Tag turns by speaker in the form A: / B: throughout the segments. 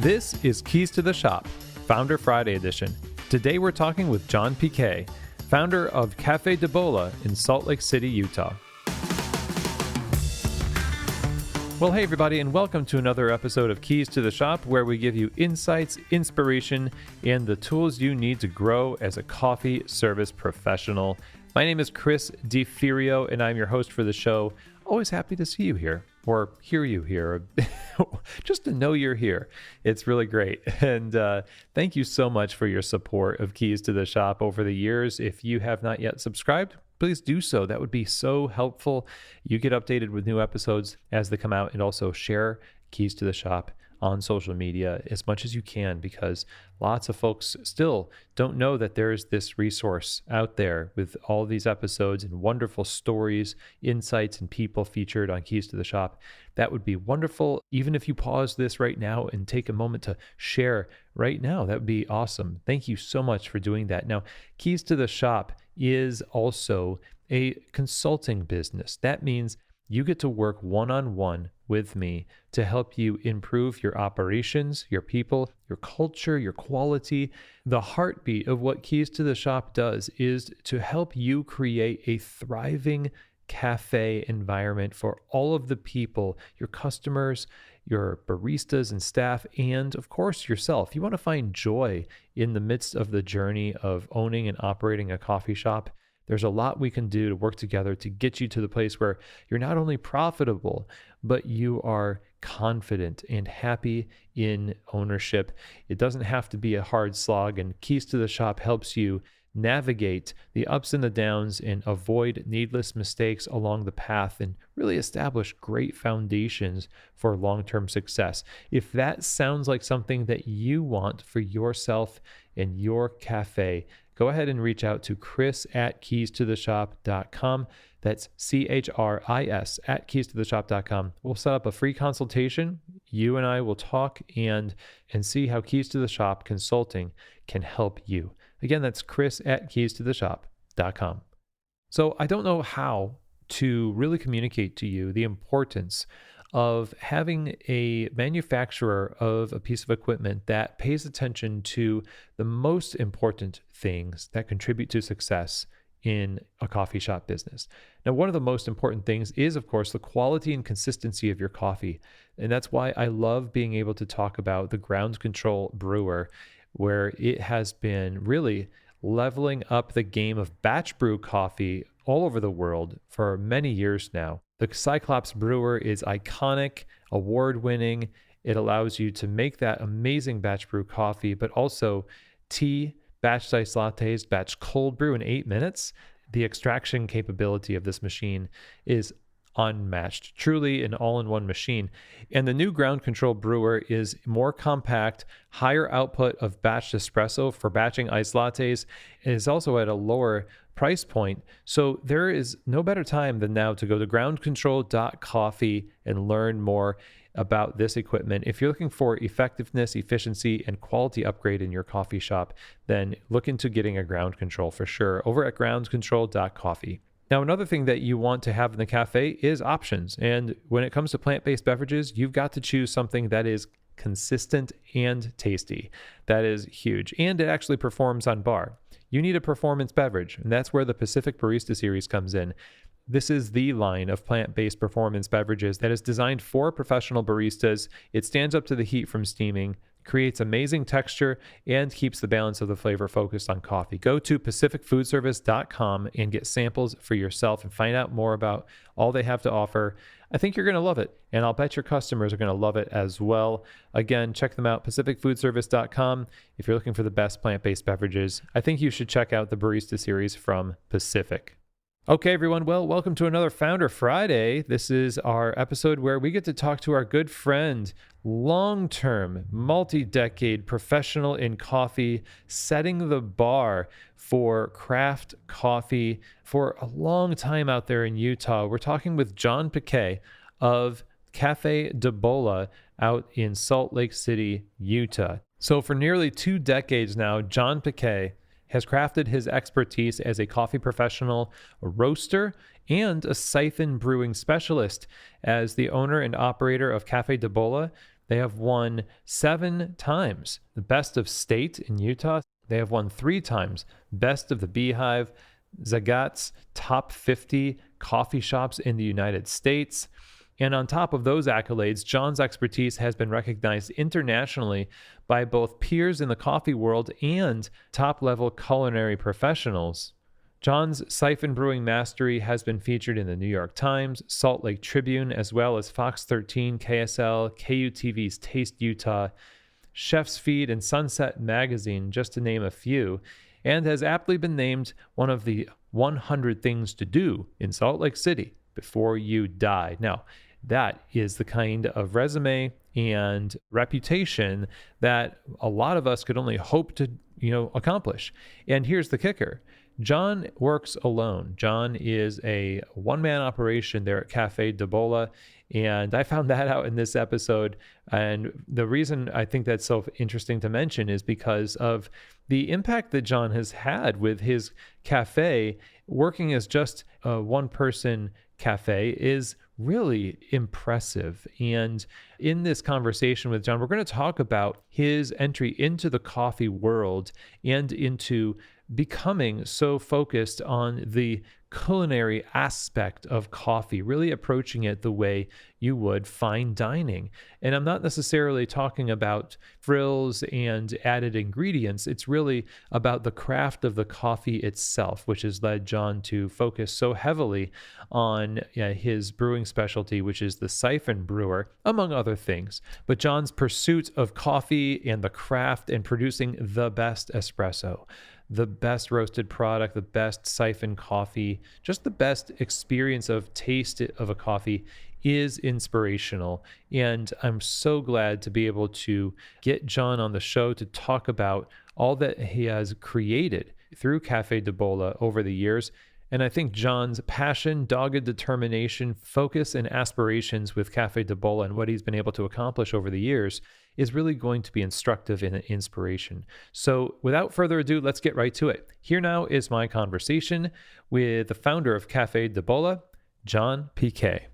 A: This is Keys to the Shop, Founder Friday edition. Today we're talking with John Piquet, founder of Caffe Dbolla in Salt Lake City, Utah. Well, hey everybody, and welcome to another episode of Keys to the Shop, where we give you insights, inspiration, and the tools you need to grow as a coffee service professional. My name is Chris DeFirio, and I'm your host for the show. Always happy to see you here, or hear you here, just to know you're here. It's really great. And thank you so much for your support of Keys to the Shop over the years. If you have not yet subscribed, please do so. That would be so helpful. You get updated with new episodes as they come out, and also share Keys to the Shop on social media as much as you can, because lots of folks still don't know that there's this resource out there with all these episodes and wonderful stories, insights, and people featured on Keys to the Shop. That would be wonderful. Even if you pause this right now and take a moment to share right now, that would be awesome. Thank you so much for doing that. Now, Keys to the Shop is also a consulting business. That means you get to work one-on-one with me to help you improve your operations, your people, your culture, your quality. The heartbeat of what Keys to the Shop does is to help you create a thriving cafe environment for all of the people, your customers, your baristas and staff, and of course yourself. You want to find joy in the midst of the journey of owning and operating a coffee shop. There's a lot we can do to work together to get you to the place where you're not only profitable, but you are confident and happy in ownership. It doesn't have to be a hard slog, and Keys to the Shop helps you navigate the ups and the downs and avoid needless mistakes along the path and really establish great foundations for long-term success. If that sounds like something that you want for yourself and your cafe, go ahead and reach out to chris@keystotheshop.com. That's CHRIS at keystotheshop.com. We'll set up a free consultation. You and I will talk and see how Keys to the Shop Consulting can help you. Again, that's chris@keystotheshop.com. So I don't know how to really communicate to you the importance of having a manufacturer of a piece of equipment that pays attention to the most important things that contribute to success in a coffee shop business. Now, one of the most important things is, of course, the quality and consistency of your coffee. And that's why I love being able to talk about the Ground Control Brewer, where it has been really leveling up the game of batch brew coffee all over the world for many years now. The Cyclops brewer is iconic, award-winning. It allows you to make that amazing batch brew coffee, but also tea, batch sliced lattes, batch cold brew in 8 minutes. The extraction capability of this machine is unmatched, truly an all-in-one machine. And the new Ground Control Brewer is more compact, higher output of batched espresso for batching iced lattes. It is also at a lower price point. So there is no better time than now to go to groundcontrol.coffee and learn more about this equipment. If you're looking for effectiveness, efficiency, and quality upgrade in your coffee shop, then look into getting a Ground Control for sure over at groundcontrol.coffee. Now, another thing that you want to have in the cafe is options. And when it comes to plant-based beverages, you've got to choose something that is consistent and tasty. That is huge. And it actually performs on bar. You need a performance beverage, and that's where the Pacific Barista Series comes in. This is the line of plant-based performance beverages that is designed for professional baristas. It stands up to the heat from steaming, creates amazing texture, and keeps the balance of the flavor focused on coffee. Go to pacificfoodservice.com and get samples for yourself and find out more about all they have to offer. I think you're going to love it, and I'll bet your customers are going to love it as well. Again, check them out, pacificfoodservice.com. If you're looking for the best plant-based beverages, I think you should check out the Barista Series from Pacific. Okay, everyone. Well, welcome to another Founder Friday. This is our episode where we get to talk to our good friend, long-term, multi-decade professional in coffee, setting the bar for craft coffee for a long time out there in Utah. We're talking with John Piquet of Caffe Dbolla out in Salt Lake City, Utah. So for nearly 2 decades now, John Piquet has crafted his expertise as a coffee professional, a roaster, and a siphon brewing specialist. As the owner and operator of Caffe Dbolla, They have won 7 times the best of state in Utah. They have won 3 times best of the Beehive, Zagat's top 50 coffee shops in the United States. And on top of those accolades, John's expertise has been recognized internationally by both peers in the coffee world and top level culinary professionals. John's siphon brewing mastery has been featured in the New York Times, Salt Lake Tribune, as well as Fox 13, KSL, KUTV's Taste Utah, Chef's Feed, and Sunset Magazine, just to name a few, and has aptly been named one of the 100 things to do in Salt Lake City before you die. Now, that is the kind of resume and reputation that a lot of us could only hope to, accomplish. And here's the kicker. John works alone. John is a one-man operation there at Caffe Dbolla, and I found that out in this episode. And the reason I think that's so interesting to mention is because of the impact that John has had with his cafe. Working as just a one-person cafe is really impressive. And in this conversation with John, we're going to talk about his entry into the coffee world and into becoming so focused on the culinary aspect of coffee, really approaching it the way you would fine dining. And I'm not necessarily talking about frills and added ingredients. It's really about the craft of the coffee itself, which has led John to focus so heavily on his brewing specialty, which is the siphon brewer, among other things. But John's pursuit of coffee and the craft and producing the best espresso, the best roasted product, the best siphon coffee, just the best experience of taste of a coffee is inspirational. And I'm so glad to be able to get John on the show to talk about all that he has created through Caffe Dbolla over the years. And I think John's passion, dogged determination, focus, and aspirations with Caffe Dbolla and what he's been able to accomplish over the years is really going to be instructive and an inspiration. So without further ado, let's get right to it. Here now is my conversation with the founder of Caffe Dbolla, John Piquet.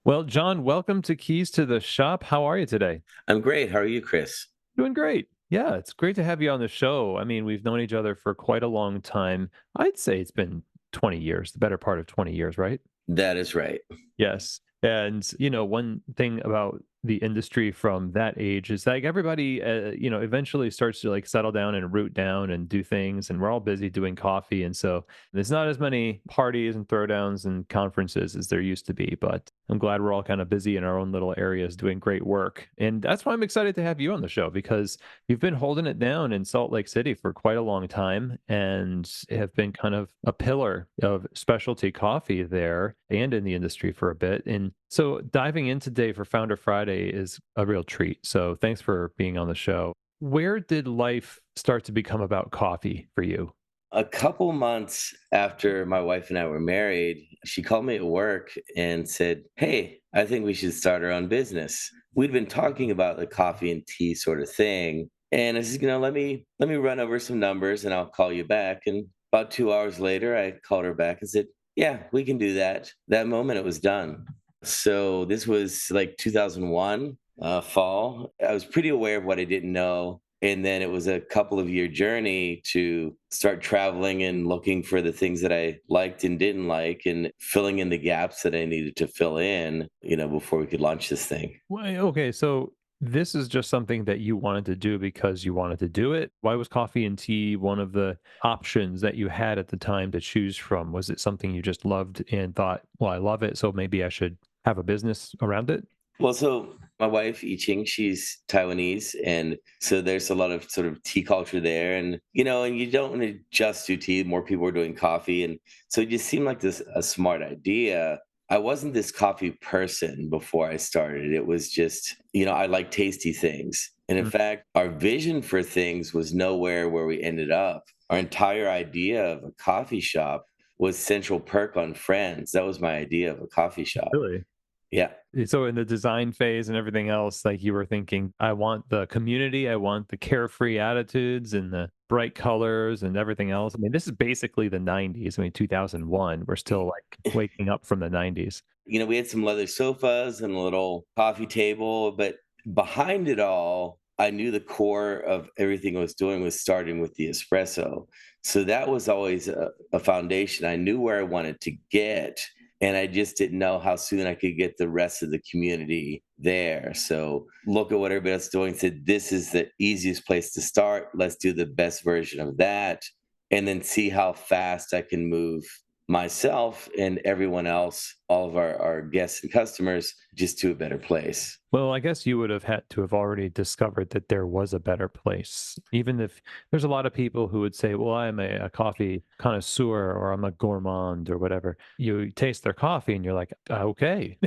A: Well, John, welcome to Keys to the Shop. How are you today?
B: I'm great. How are you, Chris?
A: Doing great. Yeah, it's great to have you on the show. I mean, we've known each other for quite a long time. I'd say it's been 20 years, the better part of 20 years, right?
B: That is right.
A: Yes. And, one thing about the industry from that age is like everybody, eventually starts to like settle down and root down and do things. And we're all busy doing coffee. And so there's not as many parties and throwdowns and conferences as there used to be. But I'm glad we're all kind of busy in our own little areas doing great work. And that's why I'm excited to have you on the show, because you've been holding it down in Salt Lake City for quite a long time and have been kind of a pillar of specialty coffee there and in the industry for a bit. And so diving in today for Founder Friday is a real treat. So thanks for being on the show. Where did life start to become about coffee for you?
B: A couple months after my wife and I were married, she called me at work and said, "Hey, I think we should start our own business." We'd been talking about the coffee and tea sort of thing. And I said, let me run over some numbers and I'll call you back. And about 2 hours later, I called her back and said, "Yeah, we can do that." That moment it was done. So this was like 2001 fall. I was pretty aware of what I didn't know. And then it was a couple of year journey to start traveling and looking for the things that I liked and didn't like and filling in the gaps that I needed to fill in, before we could launch this thing.
A: Well, okay, so this is just something that you wanted to do because you wanted to do it. Why was coffee and tea one of the options that you had at the time to choose from? Was it something you just loved and thought, well, I love it, so maybe I should have a business around it?
B: Well, so my wife, I Ching, she's Taiwanese. And so there's a lot of sort of tea culture there. And, and you don't want to just do tea. More people are doing coffee. And so it just seemed like a smart idea. I wasn't this coffee person before I started. It was just, I like tasty things. And in fact, our vision for things was nowhere where we ended up. Our entire idea of a coffee shop was Central Perk on Friends. That was my idea of a coffee shop.
A: Really?
B: Yeah.
A: So in the design phase and everything else, like you were thinking, I want the community, I want the carefree attitudes and the bright colors and everything else. I mean, this is basically the 90s. I mean, 2001, we're still like waking up from the 90s.
B: We had some leather sofas and a little coffee table, but behind it all, I knew the core of everything I was doing was starting with the espresso. So that was always a foundation. I knew where I wanted to get, and I just didn't know how soon I could get the rest of the community there. So look at what everybody else is doing. Said this is the easiest place to start. Let's do the best version of that, and then see how fast I can move myself and everyone else, all of our guests and customers, just to a better place.
A: Well, I guess you would have had to have already discovered that there was a better place. Even if there's a lot of people who would say, well, I'm a coffee connoisseur or I'm a gourmand or whatever. You taste their coffee and you're like, okay.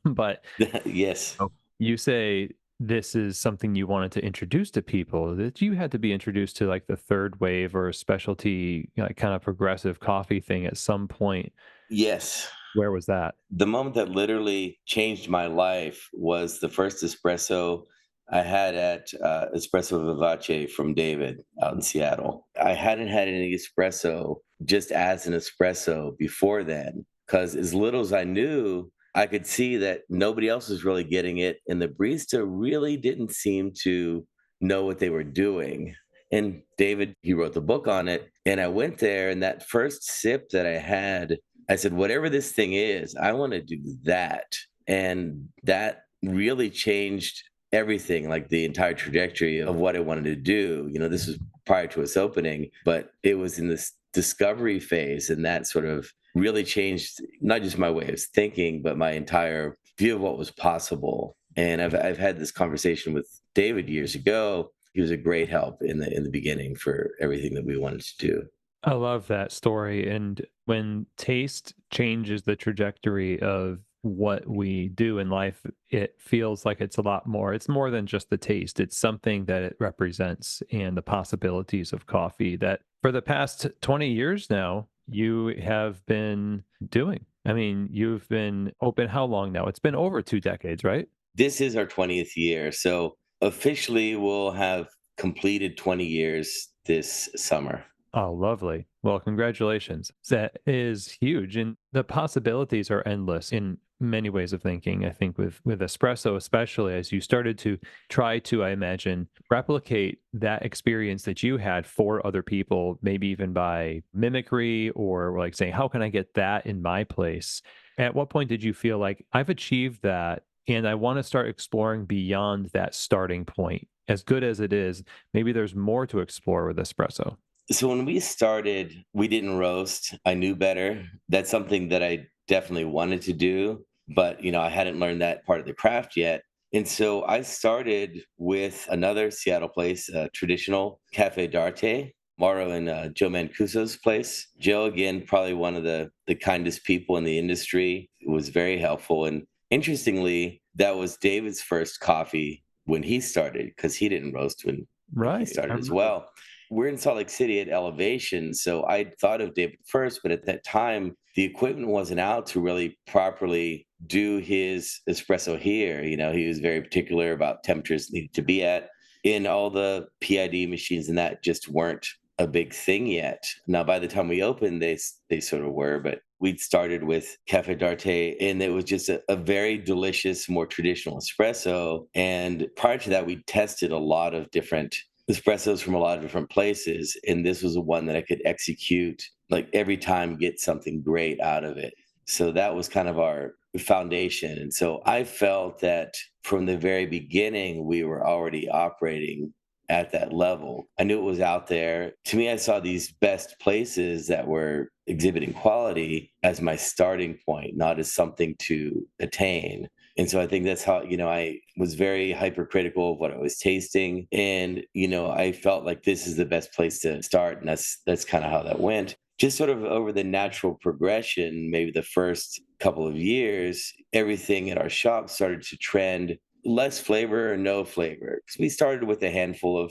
A: But
B: Yes.
A: oh, you say this is something you wanted to introduce to people, that you had to be introduced to like the third wave or specialty, like kind of progressive coffee thing at some point.
B: Yes.
A: Where was that?
B: The moment that literally changed my life was the first espresso I had at Espresso Vivace from David out in Seattle. I hadn't had any espresso just as an espresso before then, because as little as I knew, I could see that nobody else was really getting it. And the barista really didn't seem to know what they were doing. And David, he wrote the book on it. And I went there, and that first sip that I had, I said, whatever this thing is, I want to do that. And that really changed everything, like the entire trajectory of what I wanted to do. This was prior to us opening, but it was in this discovery phase. And that sort of really changed not just my way of thinking, but my entire view of what was possible. And I've had this conversation with David years ago. He was a great help in the beginning for everything that we wanted to do.
A: I love that story. And when taste changes the trajectory of what we do in life, it feels like it's a lot more. It's more than just the taste, it's something that it represents and the possibilities of coffee that for the past 20 years now, you have been doing. I mean, you've been open how long now? It's been over 2 decades, right?
B: This is our 20th year. So officially, we'll have completed 20 years this summer.
A: Oh, lovely. Well, congratulations. That is huge. And the possibilities are endless in many ways of thinking. I think with espresso, especially as you started to try to, I imagine, replicate that experience that you had for other people, maybe even by mimicry or like saying, how can I get that in my place? At what point did you feel like I've achieved that and I want to start exploring beyond that starting point? As good as it is, maybe there's more to explore with espresso.
B: So when we started, we didn't roast. I knew better. That's something that I definitely wanted to do, but I hadn't learned that part of the craft yet. And so I started with another Seattle place, traditional Caffe Darte, Mauro and Joe Mancuso's place. Joe, again, probably one of the kindest people in the industry, was very helpful. And interestingly, that was David's first coffee when he started, because he didn't roast when he
A: Right. I
B: started as
A: remember.
B: well. We're in Salt Lake City at elevation. So I thought of David first, but at that time, the equipment wasn't out to really properly do his espresso here. He was very particular about temperatures needed to be at. And all the PID machines and that just weren't a big thing yet. Now, by the time we opened, they sort of were, but we'd started with Caffe Darte, and it was just a very delicious, more traditional espresso. And prior to that, we tested a lot of different espressos from a lot of different places, and this was the one that I could execute like every time, get something great out of it. So that was kind of our foundation. And so I felt that from the very beginning we were already operating at that level. I knew it was out there. To me, I saw these best places that were exhibiting quality as my starting point, not as something to attain. And so I think that's how, I was very hypercritical of what I was tasting. And, I felt like this is the best place to start. And that's kind of how that went. Just sort of over the natural progression, maybe the first couple of years, everything at our shop started to trend less flavor or no flavor. Because we started with a handful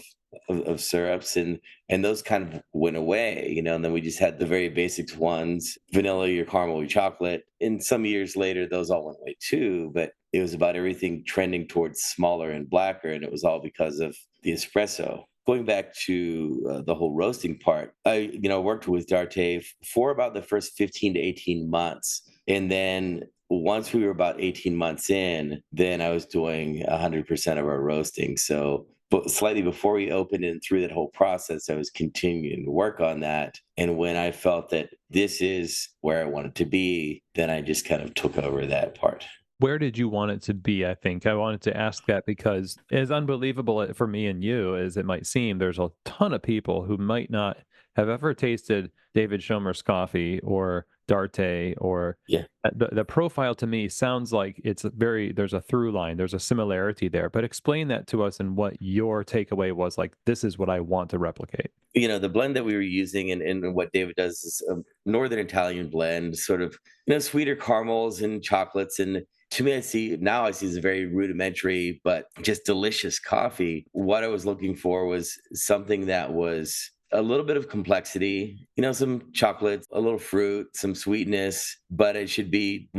B: of syrups, and those kind of went away, and then we just had the very basic ones, vanilla, your caramel, your chocolate. And some years later, those all went away too. But it was about everything trending towards smaller and blacker, and it was all because of the espresso. Going back to the whole roasting part, I worked with Darte for about the first 15 to 18 months. And then once we were about 18 months in, then I was doing 100% of our roasting. So, but slightly before we opened and through that whole process, I was continuing to work on that. And when I felt that this is where I wanted to be, then I just kind of took over that part.
A: Where did you want it to be? I think I wanted to ask that because, as unbelievable for me and you as it might seem, there's a ton of people who might not have ever tasted David Schomer's coffee or Darte or
B: Yeah.
A: the profile to me sounds like it's a very, there's a through line, there's a similarity there. But explain that to us and what your takeaway was like, this is what I want to replicate.
B: The blend that we were using and what David does is a Northern Italian blend, sort of, sweeter caramels and chocolates. And to me, I see as a very rudimentary, but just delicious coffee. What I was looking for was something that was a little bit of complexity, some chocolate, a little fruit, some sweetness, but it should be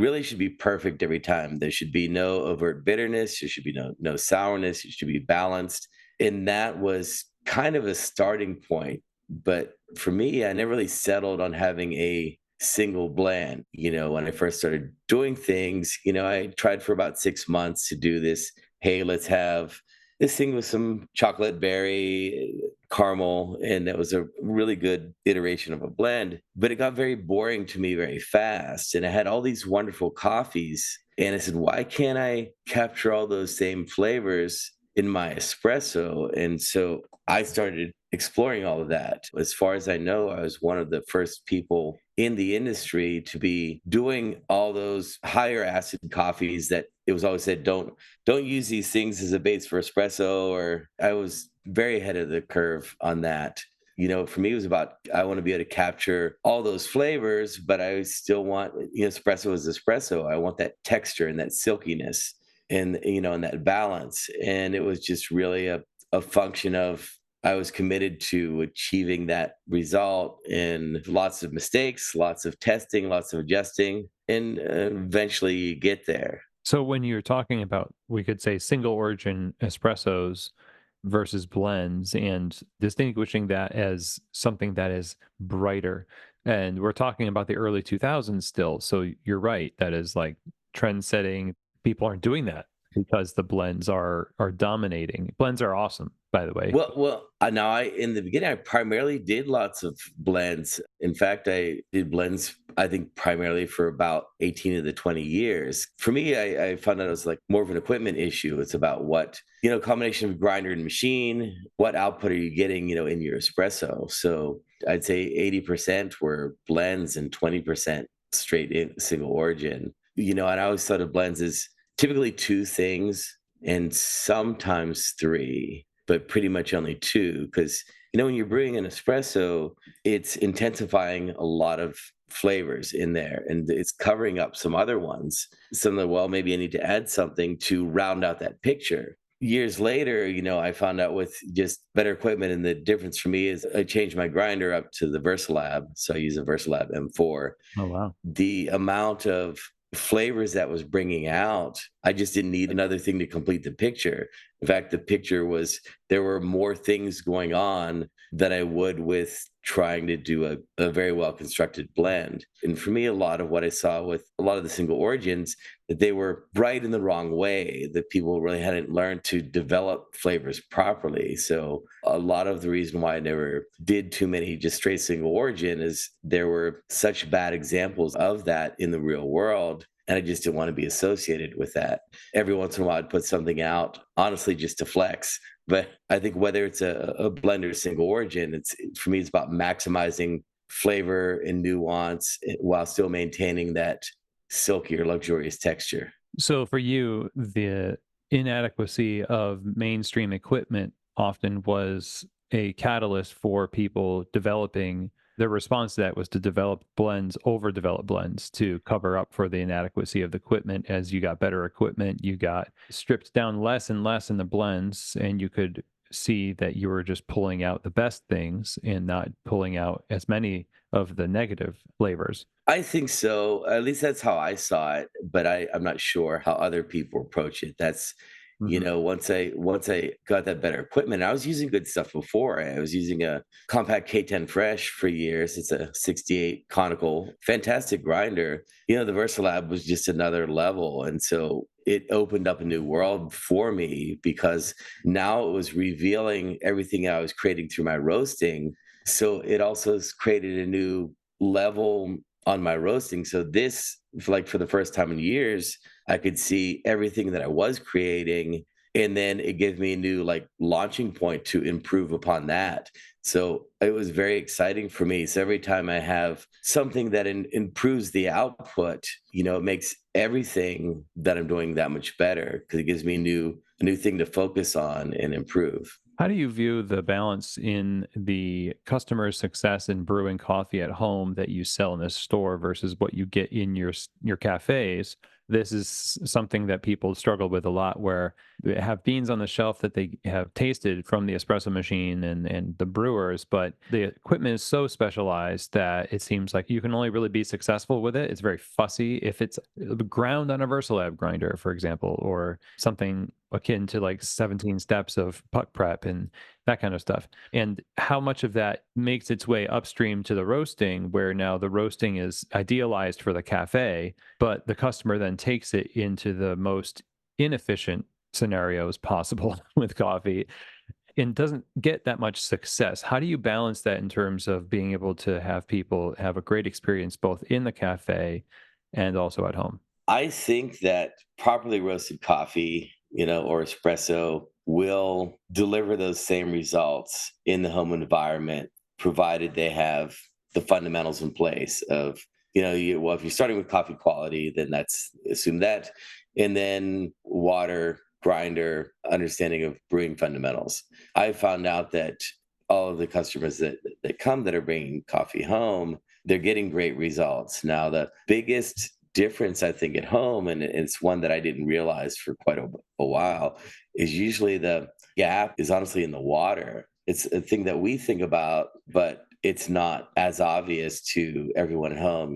B: perfect every time. There should be no overt bitterness. There should be no sourness. It should be balanced. And that was kind of a starting point. But for me, I never really settled on having a single blend. When I first started doing things, I tried for about 6 months to do this. Hey, let's have this thing with some chocolate berry caramel. And that was a really good iteration of a blend. But it got very boring to me very fast. And I had all these wonderful coffees. And I said, why can't I capture all those same flavors in my espresso? And so I started exploring all of that. As far as I know, I was one of the first people in the industry to be doing all those higher acid coffees that it was always said, don't use these things as a base for espresso. Or I was very ahead of the curve on that. For me, it was about, I want to be able to capture all those flavors, but I still want, espresso is espresso. I want that texture and that silkiness and that balance. And it was just really a function of, I was committed to achieving that result, and lots of mistakes, lots of testing, lots of adjusting, and eventually you get there.
A: So when you're talking about, we could say single origin espressos versus blends and distinguishing that as something that is brighter. And we're talking about the early 2000s still. So you're right. That is like trend setting. People aren't doing that because the blends are dominating. Blends are awesome, by the way.
B: Now in the beginning, I primarily did lots of blends. In fact, I did blends, I think, primarily for about 18 of the 20 years. For me, I found out it was like more of an equipment issue. It's about what, combination of grinder and machine, what output are you getting, in your espresso? So I'd say 80% were blends and 20% straight in single origin. And I always thought of blends as typically two things and sometimes three, but pretty much only two. Because, when you're brewing an espresso, it's intensifying a lot of flavors in there and it's covering up some other ones. Some of the, well, maybe I need to add something to round out that picture. Years later, I found out with just better equipment, and the difference for me is I changed my grinder up to the Versalab. So I use a Versalab M4.
A: Oh, wow.
B: The amount of flavors that was bringing out, I just didn't need another thing to complete the picture. In fact, the picture was, there were more things going on than I would with trying to do a very well constructed blend. And for me, a lot of what I saw with a lot of the single origins, that they were bright in the wrong way, that people really hadn't learned to develop flavors properly. So a lot of the reason why I never did too many just straight single origin is there were such bad examples of that in the real world. And I just didn't want to be associated with that. Every once in a while, I'd put something out, honestly, just to flex. But I think whether it's a blend or single origin, for me, it's about maximizing flavor and nuance while still maintaining that silkier, luxurious texture.
A: So for you, the inadequacy of mainstream equipment often was a catalyst for people developing. Their response to that was to develop blends, overdevelop blends to cover up for the inadequacy of the equipment. As you got better equipment, you got stripped down less and less in the blends, and you could see that you were just pulling out the best things and not pulling out as many of the negative flavors.
B: I think so. At least that's how I saw it, but I'm not sure how other people approach it.
A: Hmm.
B: Once I got that better equipment, I was using good stuff before. I was using a compact K10 Fresh for years. It's a 68 conical, fantastic grinder. The VersaLab was just another level, and so it opened up a new world for me because now it was revealing everything I was creating through my roasting. So it also has created a new level on my roasting. So this, like for the first time in years, I could see everything that I was creating. And then it gave me a new like launching point to improve upon that. So it was very exciting for me. So every time I have something that improves the output, it makes everything that I'm doing that much better because it gives me a new thing to focus on and improve.
A: How do you view the balance in the customer success in brewing coffee at home that you sell in the store versus what you get in your cafes? This is something that people struggle with a lot, where they have beans on the shelf that they have tasted from the espresso machine and the brewers, but the equipment is so specialized that it seems like you can only really be successful with it. It's very fussy. If it's ground on a VersaLab grinder, for example, or something akin to like 17 steps of puck prep and that kind of stuff. And how much of that makes its way upstream to the roasting, where now the roasting is idealized for the cafe, but the customer then takes it into the most inefficient scenarios possible with coffee and doesn't get that much success. How do you balance that in terms of being able to have people have a great experience both in the cafe and also at home?
B: I think that properly roasted coffee, or espresso will deliver those same results in the home environment, provided they have the fundamentals in place of, if you're starting with coffee quality, then that's assume that. And then water, grinder, understanding of brewing fundamentals. I found out that all of the customers that come that are bringing coffee home, they're getting great results. Now, the biggest difference I think at home, and it's one that I didn't realize for quite a while, is usually the gap is honestly in the water. It's a thing that we think about, but it's not as obvious to everyone at home,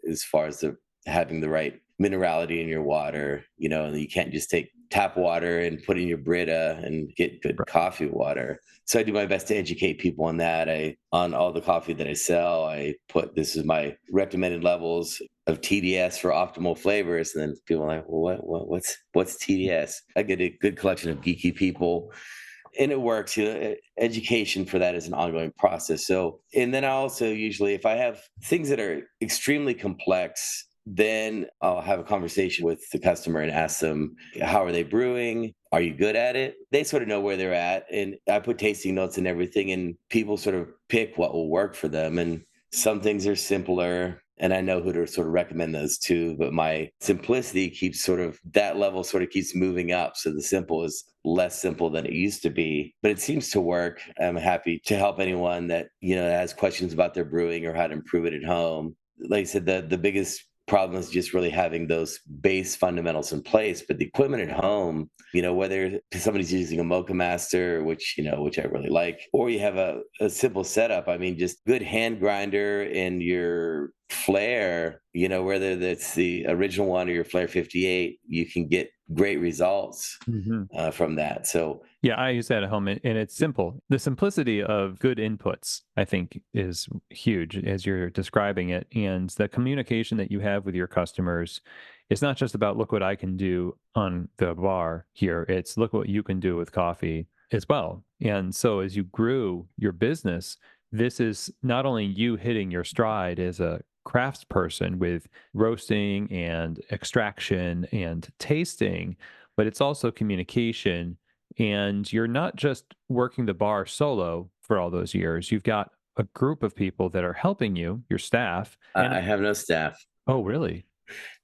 B: as far as having the right minerality in your water, and you can't just take tap water and put in your Brita and get good coffee water. So I do my best to educate people on that. On all the coffee that I sell, I put, this is my recommended levels of TDS for optimal flavors. And then people are like, well, what's TDS? I get a good collection of geeky people, and it works. Education for that is an ongoing process. So, and then I also usually, if I have things that are extremely complex, then I'll have a conversation with the customer and ask them, how are they brewing? Are you good at it? They sort of know where they're at. And I put tasting notes and everything, and people sort of pick what will work for them. And some things are simpler, and I know who to sort of recommend those to, but my simplicity keeps that level sort of keeps moving up. So the simple is less simple than it used to be, but it seems to work. I'm happy to help anyone that, has questions about their brewing or how to improve it at home. Like I said, the biggest problem is just really having those base fundamentals in place. But the equipment at home, whether somebody's using a Mocha Master, which I really like, or you have a simple setup. I mean, just good hand grinder and your Flare, whether that's the original one or your Flare 58, you can get great results
A: Hmm.
B: from that. So
A: Yeah, I use that at home, and it's simple. The simplicity of good inputs, I think, is huge as you're describing it. And the communication that you have with your customers, it's not just about look what I can do on the bar here. It's look what you can do with coffee as well. And so as you grew your business, this is not only you hitting your stride as a craftsperson with roasting and extraction and tasting, but it's also communication, and you're not just working the bar solo for all those years. You've got a group of people that are helping you, your staff.
B: I
A: And
B: have no staff.
A: oh, really?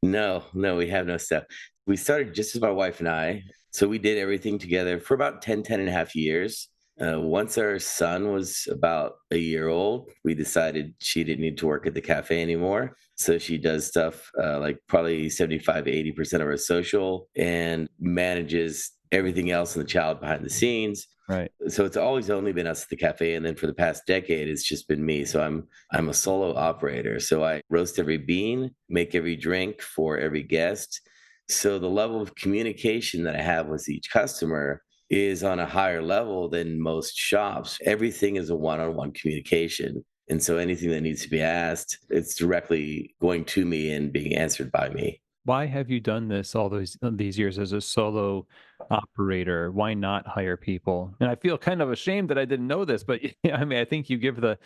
B: No, no, we have no staff. We started just as my wife and I. So we did everything together for about 10 and a half years. Once our son was about a year old, we decided she didn't need to work at the cafe anymore. So she does stuff like probably 75, 80% of our social and manages everything else in the child behind the scenes.
A: Right.
B: So it's always only been us at the cafe, and then for the past decade it's just been me. So I'm a solo operator. So I roast every bean, make every drink for every guest, So the level of communication that I have with each customer is on a higher level than most shops. Everything is a one-on-one communication. And so anything that needs to be asked, it's directly going to me and being answered by me.
A: Why have you done this all these years as a solo operator? Why not hire people? And I feel kind of ashamed that I didn't know this, but I mean, I think you give the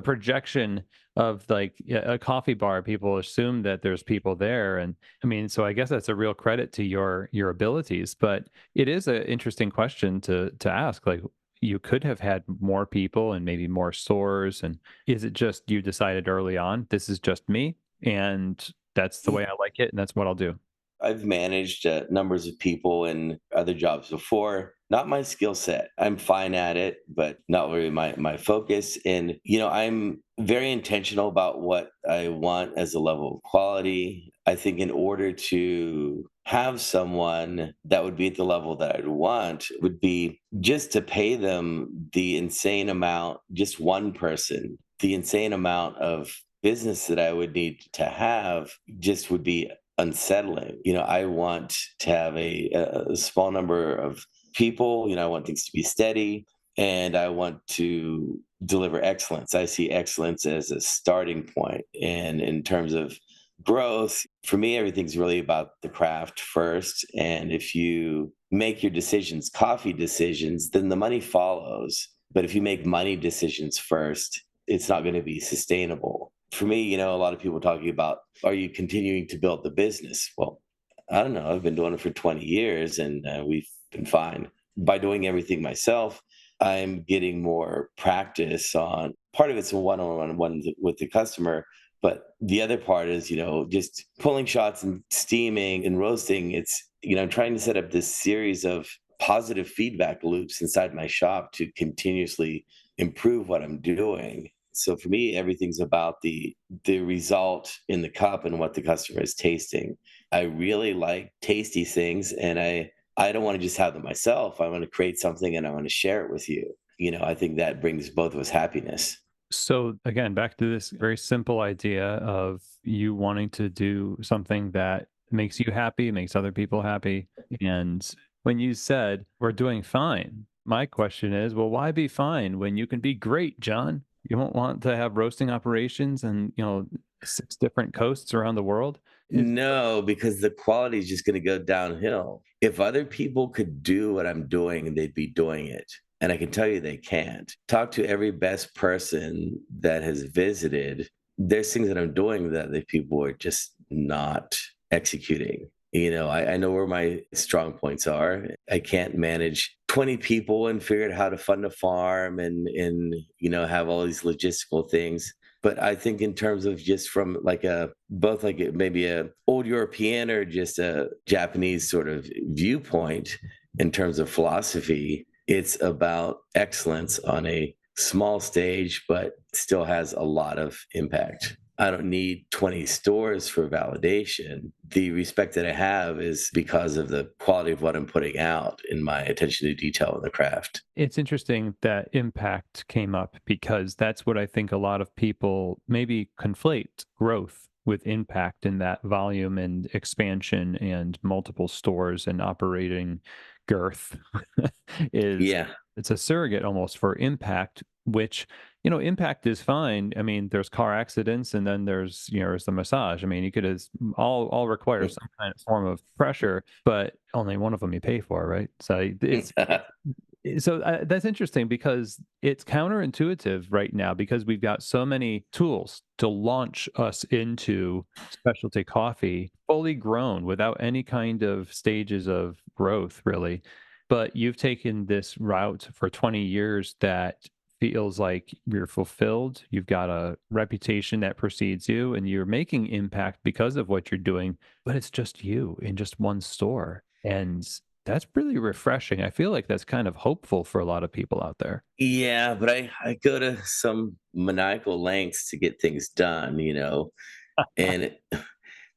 A: projection of like, yeah, a coffee bar. People assume that there's people there, and I mean, so I guess that's a real credit to your abilities. But it is an interesting question to ask. Like, you could have had more people and maybe more stores, and is it just you decided early on this is just me? And that's the way I like it, and that's what I'll do.
B: I've managed numbers of people in other jobs before. Not my skill set. I'm fine at it, but not really my focus. And I'm very intentional about what I want as a level of quality. I think in order to have someone that would be at the level that I'd want would be just to pay them the insane amount, just one person, the insane amount of business that I would need to have just would be unsettling. I want to have a small number of people. I want things to be steady, and I want to deliver excellence. I see excellence as a starting point. And in terms of growth, for me, everything's really about the craft first. And if you make your decisions coffee decisions, then the money follows. But if you make money decisions first, it's not going to be sustainable. For me, a lot of people talking about, are you continuing to build the business? Well, I don't know. I've been doing it for 20 years and we've been fine. By doing everything myself, I'm getting more practice on part of it's a one with the customer. But the other part is, just pulling shots and steaming and roasting. It's, I'm trying to set up this series of positive feedback loops inside my shop to continuously improve what I'm doing. So for me, everything's about the result in the cup and what the customer is tasting. I really like tasty things, and I don't want to just have them myself. I want to create something and I want to share it with you. I think that brings both of us happiness.
A: So again, back to this very simple idea of you wanting to do something that makes you happy, makes other people happy. And when you said we're doing fine, my question is, well, why be fine when you can be great, John? You won't want to have roasting operations and, 6 different coasts around the world. Is
B: No, because the quality is just going to go downhill. If other people could do what I'm doing, they'd be doing it. And I can tell you they can't. Talk to every best person that has visited. There's things that I'm doing that the people are just not executing. I know where my strong points are. I can't manage 20 people and figure out how to fund a farm and have all these logistical things. But I think in terms of just from like maybe a old European or just a Japanese sort of viewpoint in terms of philosophy, it's about excellence on a small stage, but still has a lot of impact. I don't need 20 stores for validation. The respect that I have is because of the quality of what I'm putting out in my attention to detail in the craft.
A: It's interesting that impact came up because that's what I think a lot of people maybe conflate growth with impact in that volume and expansion and multiple stores and operating girth is
B: Yeah.
A: it's a surrogate almost for impact, which impact is fine. I mean, there's car accidents and then there's the massage. I mean, you could all require some kind of form of pressure, but only one of them you pay for, right? So that's interesting because it's counterintuitive right now because we've got so many tools to launch us into specialty coffee fully grown without any kind of stages of growth, really. But you've taken this route for 20 years that feels like you're fulfilled. You've got a reputation that precedes you, and you're making impact because of what you're doing, but it's just you in just one store. And that's really refreshing. I feel like that's kind of hopeful for a lot of people out there.
B: Yeah, but I go to some maniacal lengths to get things done, and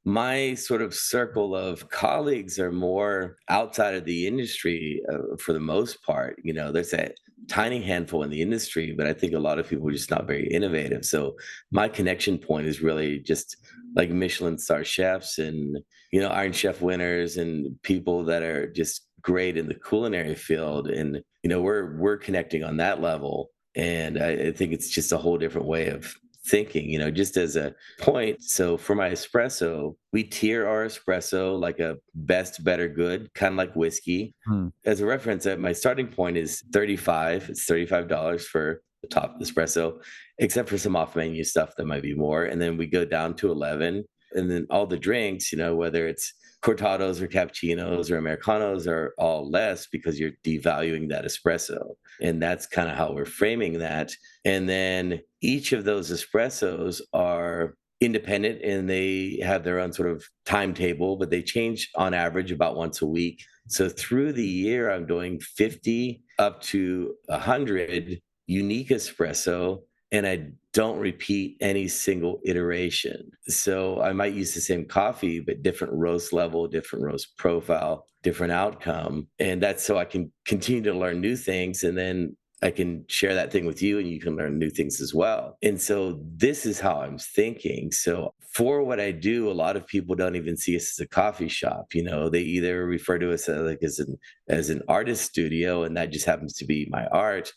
B: my sort of circle of colleagues are more outside of the industry for the most part. There's a tiny handful in the industry, but I think a lot of people are just not very innovative. So my connection point is really just like Michelin star chefs and, Iron Chef winners and people that are just great in the culinary field. And, we're connecting on that level. And I think it's just a whole different way of thinking, just as a point. So for my espresso, we tier our espresso like a best, better, good, kind of like whiskey.
A: Hmm.
B: As a reference, my starting point is 35. It's $35 for the top espresso, except for some off menu stuff that might be more. And then we go down to 11. And then all the drinks, whether it's cortados or cappuccinos or Americanos are all less because you're devaluing that espresso. And that's kind of how we're framing that. And then each of those espressos are independent and they have their own sort of timetable, but they change on average about once a week. So through the year, I'm doing 50 up to 100 unique espresso, and I don't repeat any single iteration. So I might use the same coffee, but different roast level, different roast profile, different outcome. And that's so I can continue to learn new things. And then I can share that thing with you and you can learn new things as well. And so this is how I'm thinking. So for what I do, a lot of people don't even see us as a coffee shop. They either refer to us as an artist studio, and that just happens to be my art.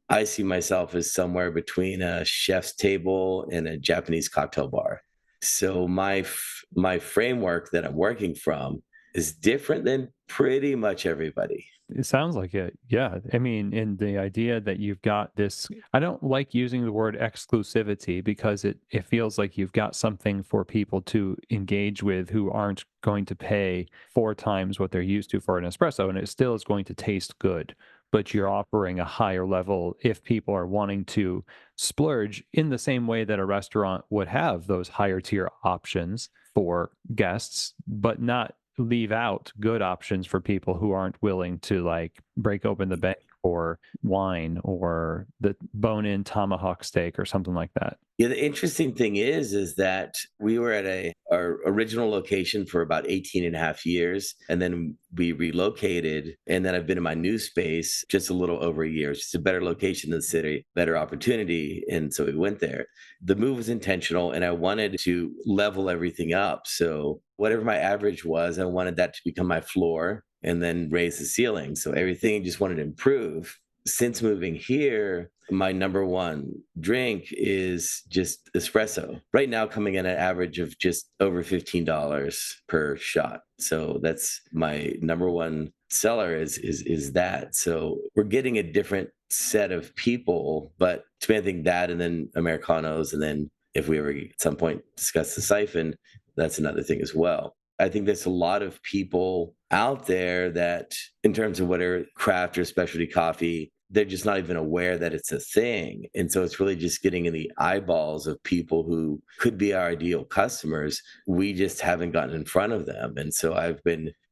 B: I see myself as somewhere between a chef's table and a Japanese cocktail bar. So my framework that I'm working from is different than pretty much everybody.
A: It sounds like it. Yeah. I mean, and the idea that you've got this, I don't like using the word exclusivity because it feels like you've got something for people to engage with who aren't going to pay 4 times what they're used to for an espresso. And it still is going to taste good, but you're offering a higher level if people are wanting to splurge in the same way that a restaurant would have those higher tier options for guests, but not leave out good options for people who aren't willing to like break open the bank for wine or the bone-in tomahawk steak or something like that.
B: Yeah, the interesting thing is that we were at our original location for about 18 and a half years. And then we relocated. And then I've been in my new space just a little over a year. It's just a better location in the city, better opportunity. And so we went there. The move was intentional and I wanted to level everything up. So whatever my average was, I wanted that to become my floor and then raise the ceiling. So everything just wanted to improve. Since moving here, my number one drink is just espresso. Right now, coming in an average of just over $15 per shot. So that's my number one seller is that. So we're getting a different set of people, but to me, I think that and then Americanos, and then if we ever at some point discuss the siphon, that's another thing as well. I think there's a lot of people out there that, in terms of whatever craft or specialty coffee, they're just not even aware that it's a thing. And so it's really just getting in the eyeballs of people who could be our ideal customers. We just haven't gotten in front of them. And so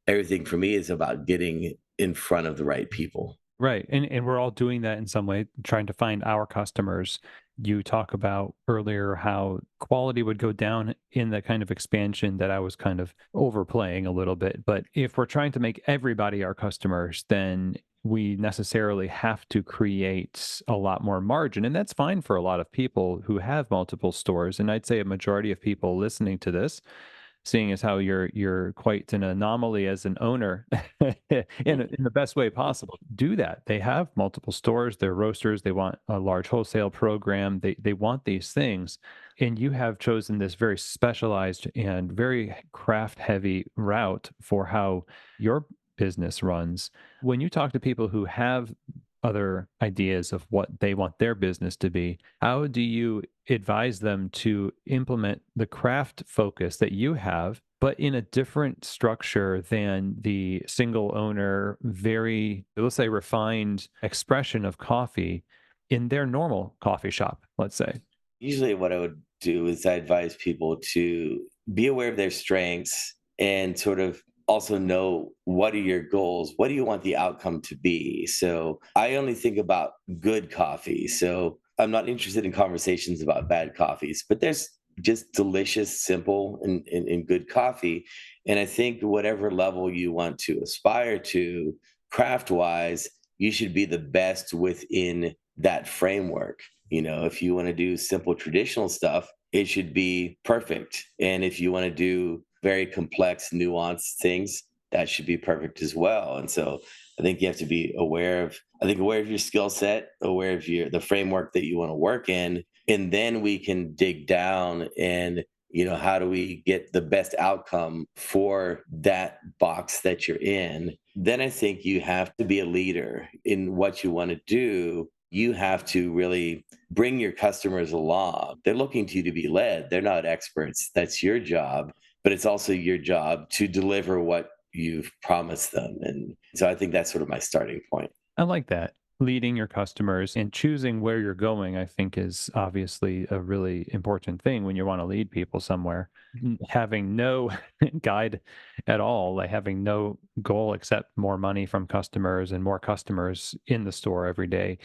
B: everything for me is about getting in front of the right people.
A: Right. And we're all doing that in some way, trying to find our customers. You talk about earlier how quality would go down in the kind of expansion that I was kind of overplaying a little bit. But if we're trying to make everybody our customers, then we necessarily have to create a lot more margin. And that's fine for a lot of people who have multiple stores. And I'd say a majority of people listening to this, seeing as how you're quite an anomaly as an owner in the best way possible, do that. They have multiple stores, they're roasters, they want a large wholesale program, they want these things. And you have chosen this very specialized and very craft heavy route for how your business runs. When you talk to people who have other ideas of what they want their business to be, how do you advise them to implement the craft focus that you have, but in a different structure than the single owner, very, let's say, refined expression of coffee in their normal coffee shop, let's say?
B: Usually, what I would do is I advise people to be aware of their strengths and sort of also know what are your goals? What do you want the outcome to be? So I only think about good coffee. So I'm not interested in conversations about bad coffees, but there's just delicious, simple, and good coffee. And I think whatever level you want to aspire to craft wise, you should be the best within that framework. If you want to do simple traditional stuff, it should be perfect. And if you want to do very complex, nuanced things, that should be perfect as well. And so I think you have to be aware of your skill set, aware of the framework that you want to work in, and then we can dig down and how do we get the best outcome for that box that you're in. Then I think you have to be a leader in what you want to do. You have to really bring your customers along. They're looking to you to be led. They're not experts. That's your job, but it's also your job to deliver what you've promised them. And so I think that's sort of my starting point.
A: I like that. Leading your customers and choosing where you're going, I think, is obviously a really important thing when you want to lead people somewhere. Having no guide at all, like having no goal except more money from customers and more customers in the store every day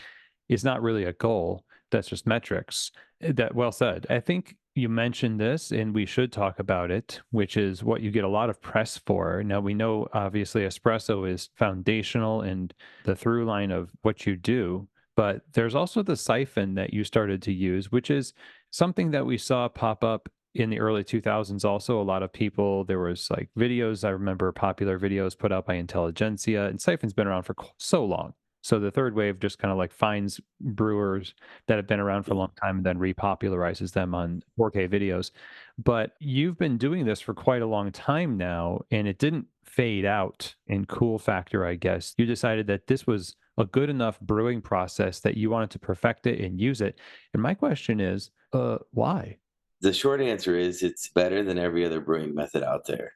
A: is not really a goal. That's just metrics. That well said. I think you mentioned this, and we should talk about it, which is what you get a lot of press for. Now, we know obviously espresso is foundational and the through line of what you do, but there's also the siphon that you started to use, which is something that we saw pop up in the early 2000s. Also, a lot of people, there was like videos, I remember popular videos put out by Intelligentsia, and siphon's been around for so long. So the third wave just kind of like finds brewers that have been around for a long time and then repopularizes them on 4K videos. But you've been doing this for quite a long time now, and it didn't fade out in cool factor, I guess. You decided that this was a good enough brewing process that you wanted to perfect it and use it. And my question is, why?
B: The short answer is it's better than every other brewing method out there.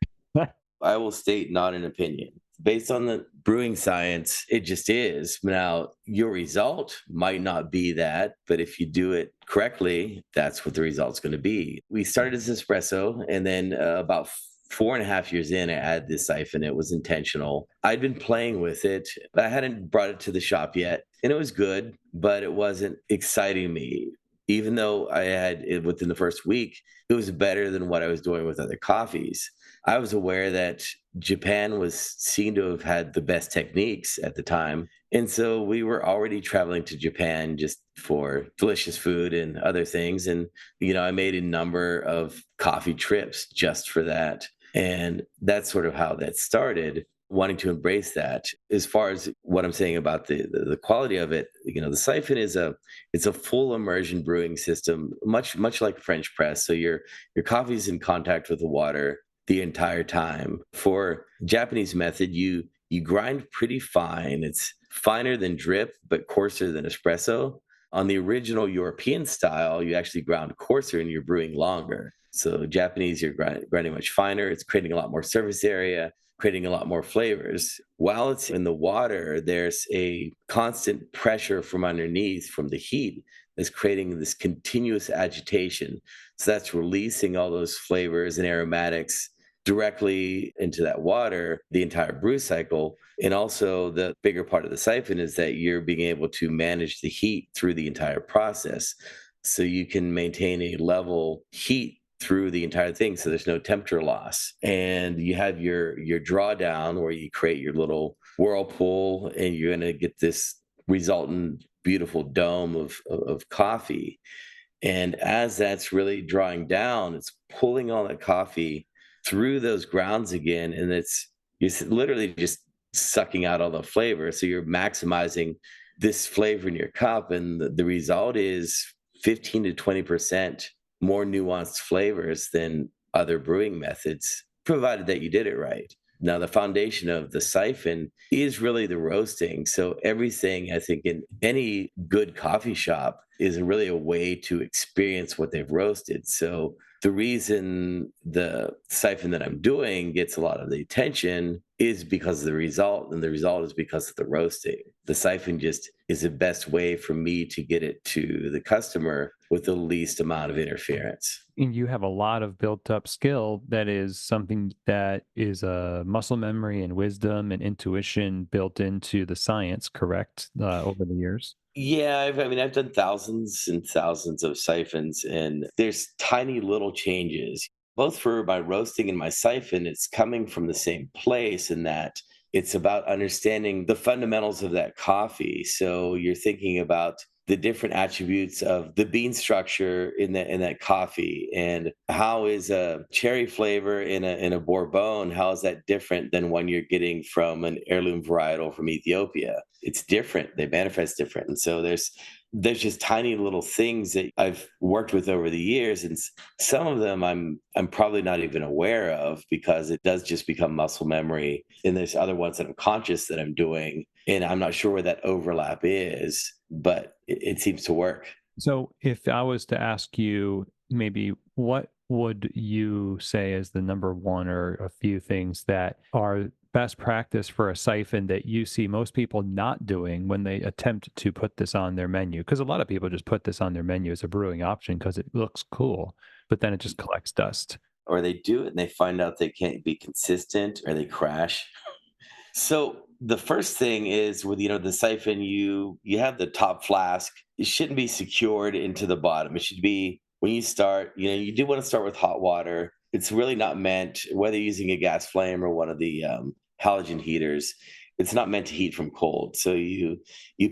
B: I will state not an opinion. Based on the brewing science, it just is. Now, your result might not be that, but if you do it correctly, that's what the result's going to be. We started as espresso, and then about 4.5 years in, I added this siphon. It was intentional. I'd been playing with it, but I hadn't brought it to the shop yet. And it was good, but it wasn't exciting me. Even though I had it within the first week, it was better than what I was doing with other coffees. I was aware that Japan was seen to have had the best techniques at the time. And so we were already traveling to Japan just for delicious food and other things. And, I made a number of coffee trips just for that. And that's sort of how that started, wanting to embrace that. As far as what I'm saying about the quality of it, the siphon it's a full immersion brewing system, much like French press. So your coffee is in contact with the water the entire time. For Japanese method, you grind pretty fine. It's finer than drip, but coarser than espresso. On the original European style, you actually ground coarser and you're brewing longer. So Japanese, you're grinding much finer. It's creating a lot more surface area, creating a lot more flavors. While it's in the water, there's a constant pressure from underneath from the heat that's creating this continuous agitation. So that's releasing all those flavors and aromatics directly into that water the entire brew cycle. And also, the bigger part of the siphon is that you're being able to manage the heat through the entire process. So you can maintain a level heat through the entire thing, so there's no temperature loss. And you have your drawdown where you create your little whirlpool, and you're going to get this resultant beautiful dome of coffee. And as that's really drawing down, it's pulling all that coffee through those grounds again, and you're literally just sucking out all the flavor. So you're maximizing this flavor in your cup, and the result is 15 to 20% more nuanced flavors than other brewing methods, provided that you did it right. Now, the foundation of the siphon is really the roasting. So everything, I think, in any good coffee shop is really a way to experience what they've roasted. So the reason the siphon that I'm doing gets a lot of the attention is because of the result, and the result is because of the roasting. The siphon just is the best way for me to get it to the customer with the least amount of interference.
A: And you have a lot of built up skill that is something that is a muscle memory and wisdom and intuition built into the science, correct? Over the years.
B: Yeah, I've done thousands and thousands of siphons, and there's tiny little changes. Both for my roasting and my siphon, it's coming from the same place in that it's about understanding the fundamentals of that coffee. So you're thinking about the different attributes of the bean structure in that coffee, and how is a cherry flavor in a bourbon, how is that different than one you're getting from an heirloom varietal from Ethiopia? It's different, they manifest different. And so there's just tiny little things that I've worked with over the years, and some of them I'm probably not even aware of because it does just become muscle memory. And there's other ones that I'm conscious that I'm doing, and I'm not sure where that overlap is, but it seems to work.
A: So, if I was to ask you, maybe what would you say is the number one or a few things that are best practice for a siphon that you see most people not doing when they attempt to put this on their menu? Because a lot of people just put this on their menu as a brewing option because it looks cool, but then it just collects dust.
B: Or they do it and they find out they can't be consistent, or they crash. So the first thing is with the siphon, you have the top flask. It shouldn't be secured into the bottom. It should be when you start, you do want to start with hot water. It's really not meant, whether you're using a gas flame or one of the halogen heaters, it's not meant to heat from cold. So you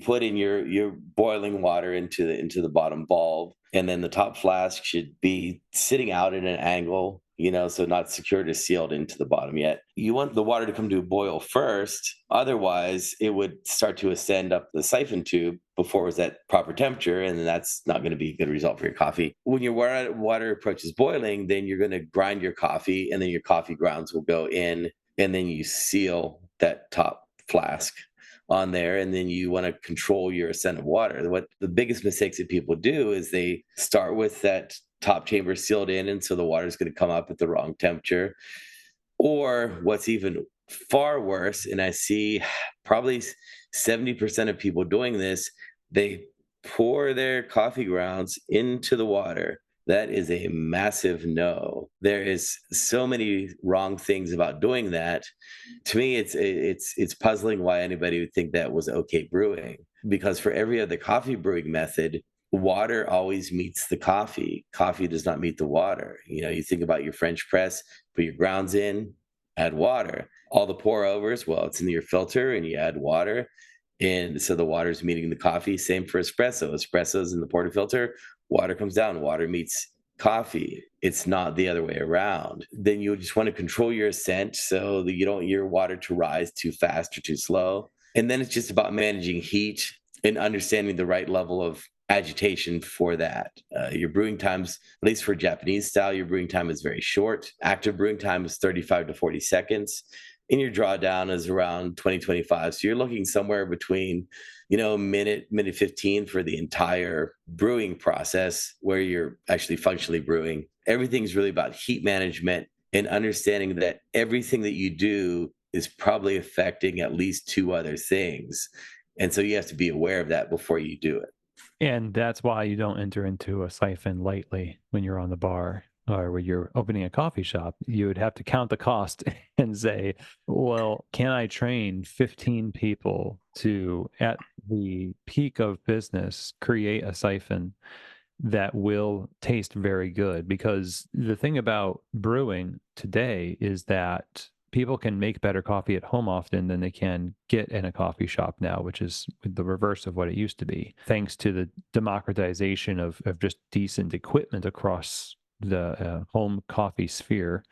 B: put in your boiling water into the bottom bulb, and then the top flask should be sitting out at an angle, so not secured or sealed into the bottom yet. You want the water to come to a boil first. Otherwise, it would start to ascend up the siphon tube before it was at proper temperature, and then that's not going to be a good result for your coffee. When your water approaches boiling, then you're going to grind your coffee, and then your coffee grounds will go in, and then you seal that top flask on there, and then you want to control your ascent of water. What the biggest mistakes that people do is they start with that top chamber sealed in, and so the water is going to come up at the wrong temperature. Or what's even far worse, and I see probably 70% of people doing this, they pour their coffee grounds into the water. That is a massive no. There is so many wrong things about doing that. To me, it's puzzling why anybody would think that was okay brewing. Because for every other coffee brewing method, water always meets the coffee. Coffee does not meet the water. You think about your French press, put your grounds in, add water. All the pour overs, well, it's in your filter and you add water. And so the water is meeting the coffee. Same for espresso. Espresso's in the portafilter, water comes down, water meets coffee. It's not the other way around. Then you just want to control your ascent so that you don't want your water to rise too fast or too slow. And then it's just about managing heat and understanding the right level of agitation for that. Your brewing times, at least for Japanese style, your brewing time is very short. Active brewing time is 35 to 40 seconds. And your drawdown is around 20-25. So you're looking somewhere between, minute 15 for the entire brewing process where you're actually functionally brewing. Everything's really about heat management and understanding that everything that you do is probably affecting at least two other things. And so you have to be aware of that before you do it.
A: And that's why you don't enter into a siphon lightly when you're on the bar or when you're opening a coffee shop. You would have to count the cost and say, well, can I train 15 people to, at the peak of business, create a siphon that will taste very good? Because the thing about brewing today is that people can make better coffee at home often than they can get in a coffee shop now, which is the reverse of what it used to be, thanks to the democratization of just decent equipment across the home coffee sphere.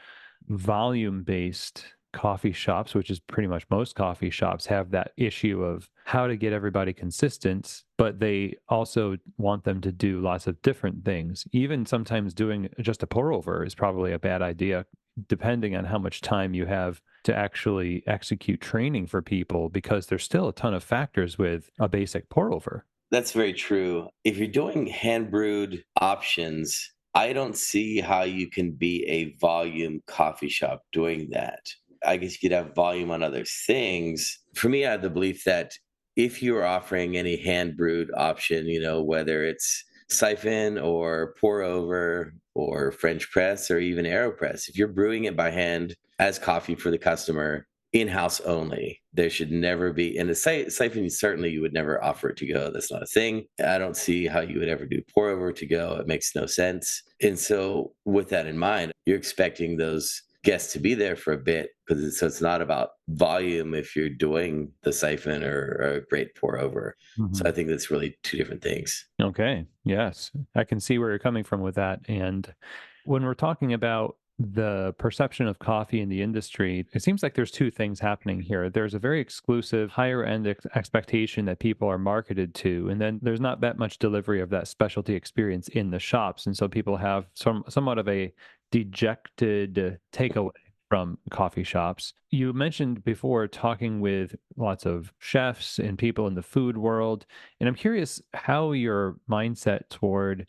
A: Volume based coffee shops, which is pretty much most coffee shops, have that issue of how to get everybody consistent, but they also want them to do lots of different things. Even sometimes doing just a pour over is probably a bad idea, depending on how much time you have to actually execute training for people, because there's still a ton of factors with a basic pour over.
B: That's very true. If you're doing hand brewed options, I don't see how you can be a volume coffee shop doing that. I guess you could have volume on other things. For me, I have the belief that if you're offering any hand brewed option, whether it's siphon or pour over or French press or even AeroPress, if you're brewing it by hand as coffee for the customer, in-house only. There should never be, and a siphon, certainly you would never offer it to go. That's not a thing. I don't see how you would ever do pour over to go. It makes no sense. And so with that in mind, you're expecting those guests to be there for a bit, because so it's not about volume if you're doing the siphon or a great pour over. So I
A: Mhm.
B: think that's really two different things.
A: Okay. Yes. I can see where you're coming from with that. And when we're talking about the perception of coffee in the industry, it seems like there's two things happening here. There's a very exclusive, higher end expectation that people are marketed to, and then there's not that much delivery of that specialty experience in the shops. And so people have somewhat of a dejected takeaway from coffee shops. You mentioned before talking with lots of chefs and people in the food world. And I'm curious how your mindset toward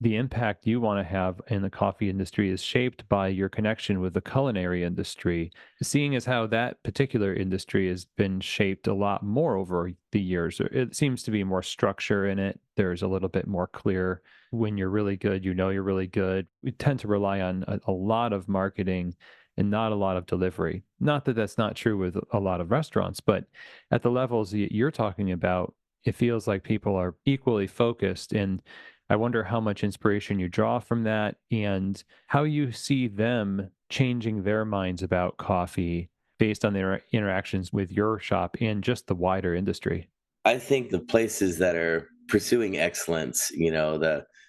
A: the impact you want to have in the coffee industry is shaped by your connection with the culinary industry, seeing as how that particular industry has been shaped a lot more over the years. It seems to be more structure in it. There's a little bit more clear when you're really good, you know you're really good. We tend to rely on a lot of marketing and not a lot of delivery. Not that that's not true with a lot of restaurants, but at the levels you're talking about, it feels like people are equally focused. And I wonder how much inspiration you draw from that and how you see them changing their minds about coffee based on their interactions with your shop and just the wider industry.
B: I think the places that are pursuing excellence,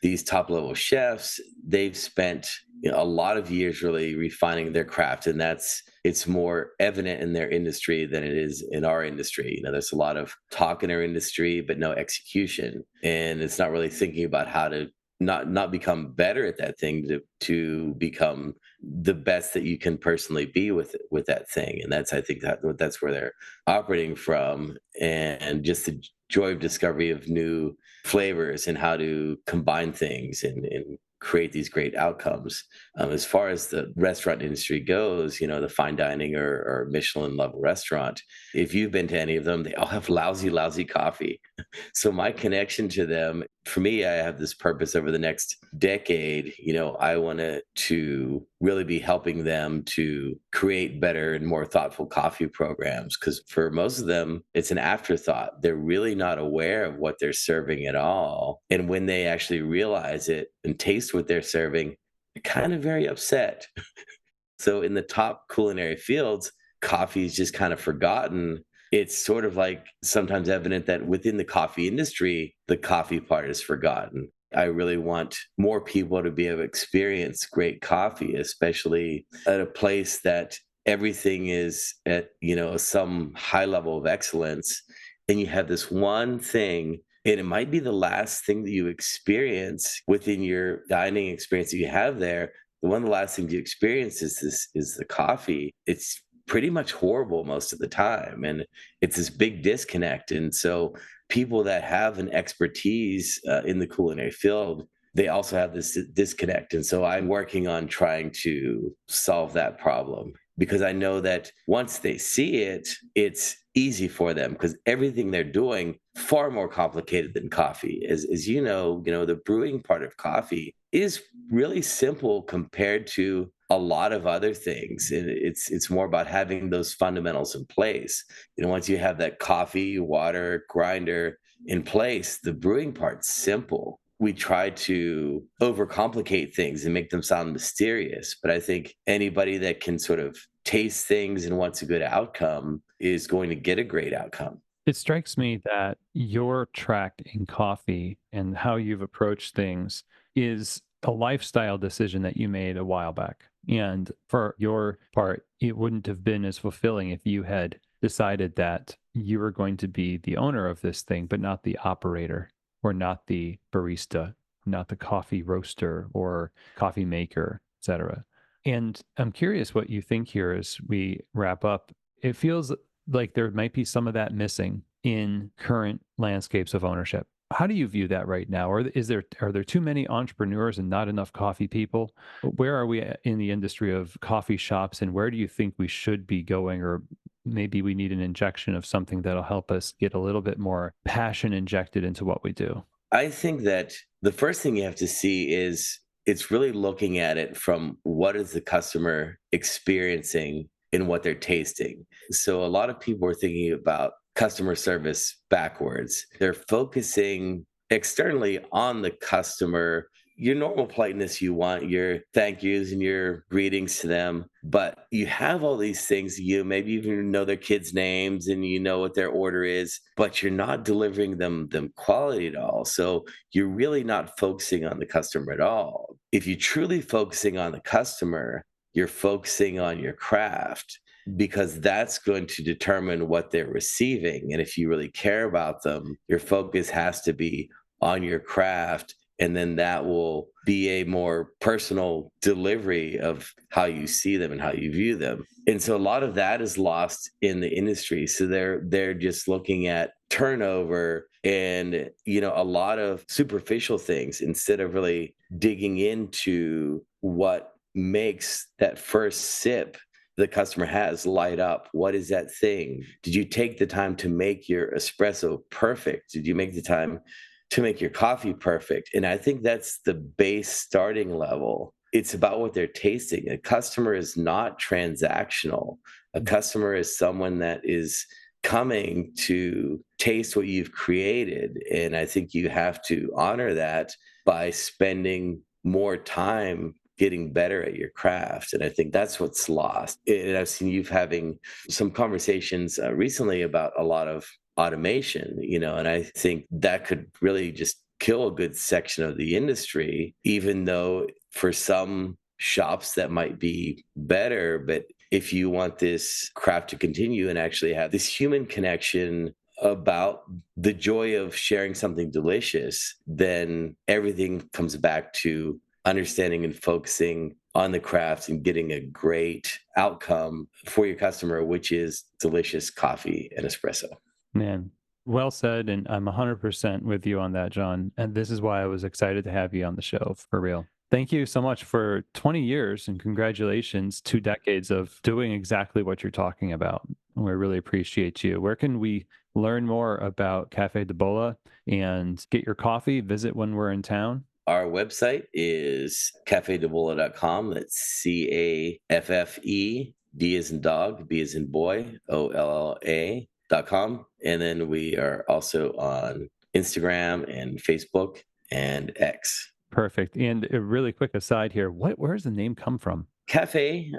B: these top level chefs, they've spent a lot of years really refining their craft, and it's more evident in their industry than it is in our industry. There's a lot of talk in our industry, but no execution, and it's not really thinking about how to not become better at that thing to become the best that you can personally be with that thing. And I think that's where they're operating from, and just the joy of discovery of new flavors and how to combine things and create these great outcomes. As far as the restaurant industry goes, the fine dining or Michelin level restaurant, if you've been to any of them, they all have lousy, lousy coffee. So my connection to them, for me, I have this purpose over the next decade. I want to really be helping them to create better and more thoughtful coffee programs, because for most of them, it's an afterthought. They're really not aware of what they're serving at all. And when they actually realize it and taste what they're serving, they're kind of very upset. So in the top culinary fields, coffee is just kind of forgotten. It's sort of like sometimes evident that within the coffee industry, the coffee part is forgotten. I really want more people to be able to experience great coffee, especially at a place that everything is at, some high level of excellence. And you have this one thing, and it might be the last thing that you experience within your dining experience that you have there. One of the last things you experience is the coffee. It's pretty much horrible most of the time, and it's this big disconnect. And so people that have an expertise in the culinary field, they also have this disconnect. And so I'm working on trying to solve that problem, because I know that once they see it, it's easy for them, because everything they're doing far more complicated than coffee. As the brewing part of coffee is really simple compared to a lot of other things. And it's more about having those fundamentals in place. Once you have that coffee, water, grinder in place, the brewing part's simple. We try to overcomplicate things and make them sound mysterious. But I think anybody that can sort of taste things and wants a good outcome is going to get a great outcome.
A: It strikes me that your track in coffee and how you've approached things is a lifestyle decision that you made a while back. And for your part, it wouldn't have been as fulfilling if you had decided that you were going to be the owner of this thing, but not the operator or not the barista, not the coffee roaster or coffee maker, etc. And I'm curious what you think here as we wrap up. It feels like there might be some of that missing in current landscapes of ownership. How do you view that right now? Or are there too many entrepreneurs and not enough coffee people? Where are we in the industry of coffee shops, and where do you think we should be going? Or maybe we need an injection of something that'll help us get a little bit more passion injected into what we do.
B: I think that the first thing you have to see is it's really looking at it from what is the customer experiencing in what they're tasting. So a lot of people are thinking about customer service backwards. They're focusing externally on the customer, your normal politeness, you want your thank yous and your greetings to them, but you have all these things, you maybe even know their kids' names and you know what their order is, but you're not delivering them quality at all. So you're really not focusing on the customer at all. If you're truly focusing on the customer, you're focusing on your craft, because that's going to determine what they're receiving. And if you really care about them, your focus has to be on your craft. And then that will be a more personal delivery of how you see them and how you view them. And so a lot of that is lost in the industry. So they're just looking at turnover and, a lot of superficial things instead of really digging into what makes that first sip the customer has light up. What is that thing? Did you take the time to make your espresso perfect? Did you make the time to make your coffee perfect? And I think that's the base starting level. It's about what they're tasting. A customer is not transactional. A customer is someone that is coming to taste what you've created. And I think you have to honor that by spending more time getting better at your craft. And I think that's what's lost. And I've seen you having some conversations recently about a lot of automation, and I think that could really just kill a good section of the industry, even though for some shops that might be better. But if you want this craft to continue and actually have this human connection about the joy of sharing something delicious, then everything comes back to understanding and focusing on the craft and getting a great outcome for your customer, which is delicious coffee and espresso.
C: Man, well said. And I'm 100% with you on that, John. And this is why I was excited to have you on the show, for real. Thank you so much for 20 years and congratulations, 2 decades of doing exactly what you're talking about. We really appreciate you. Where can we learn more about Caffe Dbolla and get your coffee? Visit when we're in town?
B: Our website is caffedbolla.com. That's CAFFE, D as in dog, B as in boy, OLLA.com. And then we are also on Instagram and Facebook and X.
C: Perfect. And a really quick aside here, where does the name come from?
B: Cafe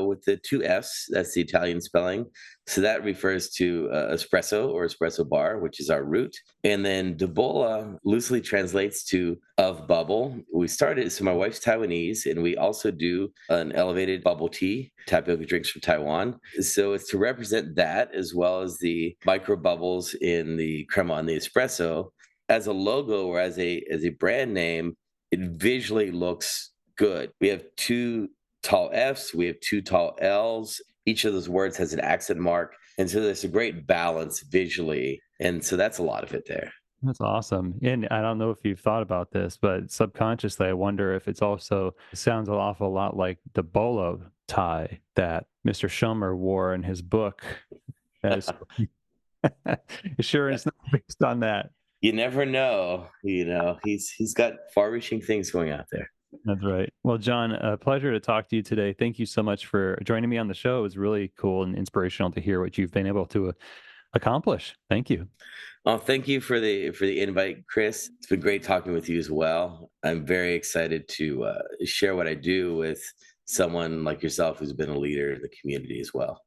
B: with the 2 F's, that's the Italian spelling. So that refers to espresso or espresso bar, which is our root. And then Dbolla loosely translates to of bubble. We started, so my wife's Taiwanese, and we also do an elevated bubble tea, tapioca drinks from Taiwan. So it's to represent that as well as the micro bubbles in the crema on the espresso. As a logo or as a brand name, it visually looks good. We have 2 tall F's, we have 2 tall L's. Each of those words has an accent mark. And so there's a great balance visually. And so that's a lot of it there.
C: That's awesome. And I don't know if you've thought about this, but subconsciously, I wonder if it sounds an awful lot like the bolo tie that Mr. Schumer wore in his book. Sure, it's not based on that.
B: You never know. He's got far-reaching things going out there.
C: That's right. Well, John, a pleasure to talk to you today. Thank you so much for joining me on the show. It was really cool and inspirational to hear what you've been able to accomplish. Thank you.
B: Oh, thank you for the invite, Chris. It's been great talking with you as well. I'm very excited to share what I do with someone like yourself who's been a leader in the community as well.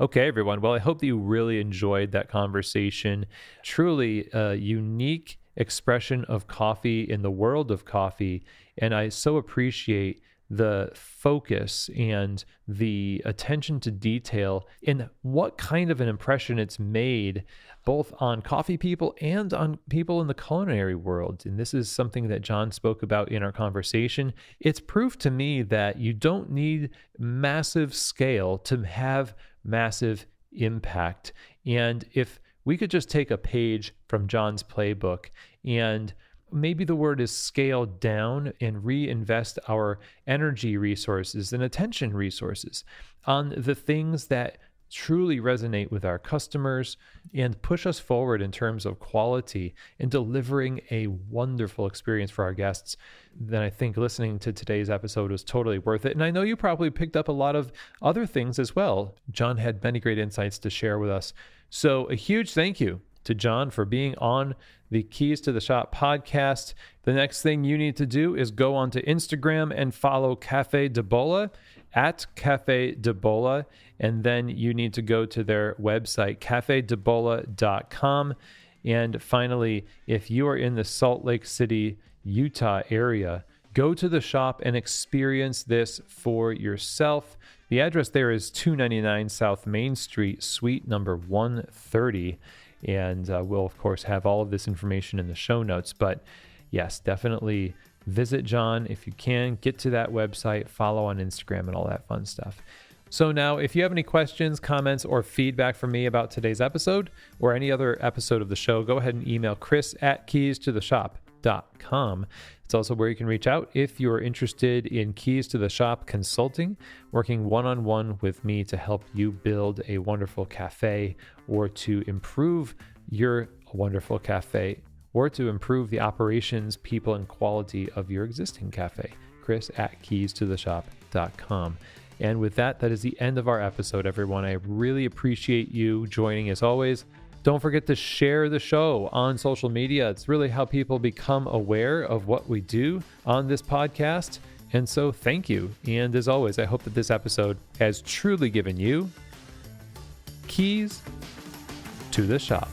A: Okay, everyone. Well, I hope that you really enjoyed that conversation. Truly a unique expression of coffee in the world of coffee. And I so appreciate the focus and the attention to detail in what kind of an impression it's made both on coffee people and on people in the culinary world. And this is something that John spoke about in our conversation. It's proof to me that you don't need massive scale to have massive impact. And if we could just take a page from John's playbook and maybe the word is scale down and reinvest our energy resources and attention resources on the things that truly resonate with our customers and push us forward in terms of quality and delivering a wonderful experience for our guests, then I think listening to today's episode was totally worth it. And I know you probably picked up a lot of other things as well. John had many great insights to share with us. So a huge thank you to John for being on the Keys to the Shop podcast. The next thing you need to do is go onto Instagram and follow Caffe Dbolla at Caffe Dbolla. And then you need to go to their website, caffedbolla.com. And finally, if you are in the Salt Lake City, Utah area, go to the shop and experience this for yourself. The address there is 299 South Main Street, suite number 130. And we'll, of course, have all of this information in the show notes. But yes, definitely visit John if you can. Get to that website, follow on Instagram, and all that fun stuff. So now, if you have any questions, comments, or feedback for me about today's episode or any other episode of the show, go ahead and email chris@keystotheshop.com. It's also where you can reach out if you're interested in Keys to the Shop consulting, working one-on-one with me to help you build a wonderful cafe or to improve your wonderful cafe or to improve the operations, people, and quality of your existing cafe. chris@keystotheshop.com. And with that, that is the end of our episode, everyone. I really appreciate you joining as always. Don't forget to share the show on social media. It's really how people become aware of what we do on this podcast. And so thank you. And as always, I hope that this episode has truly given you keys to the shop.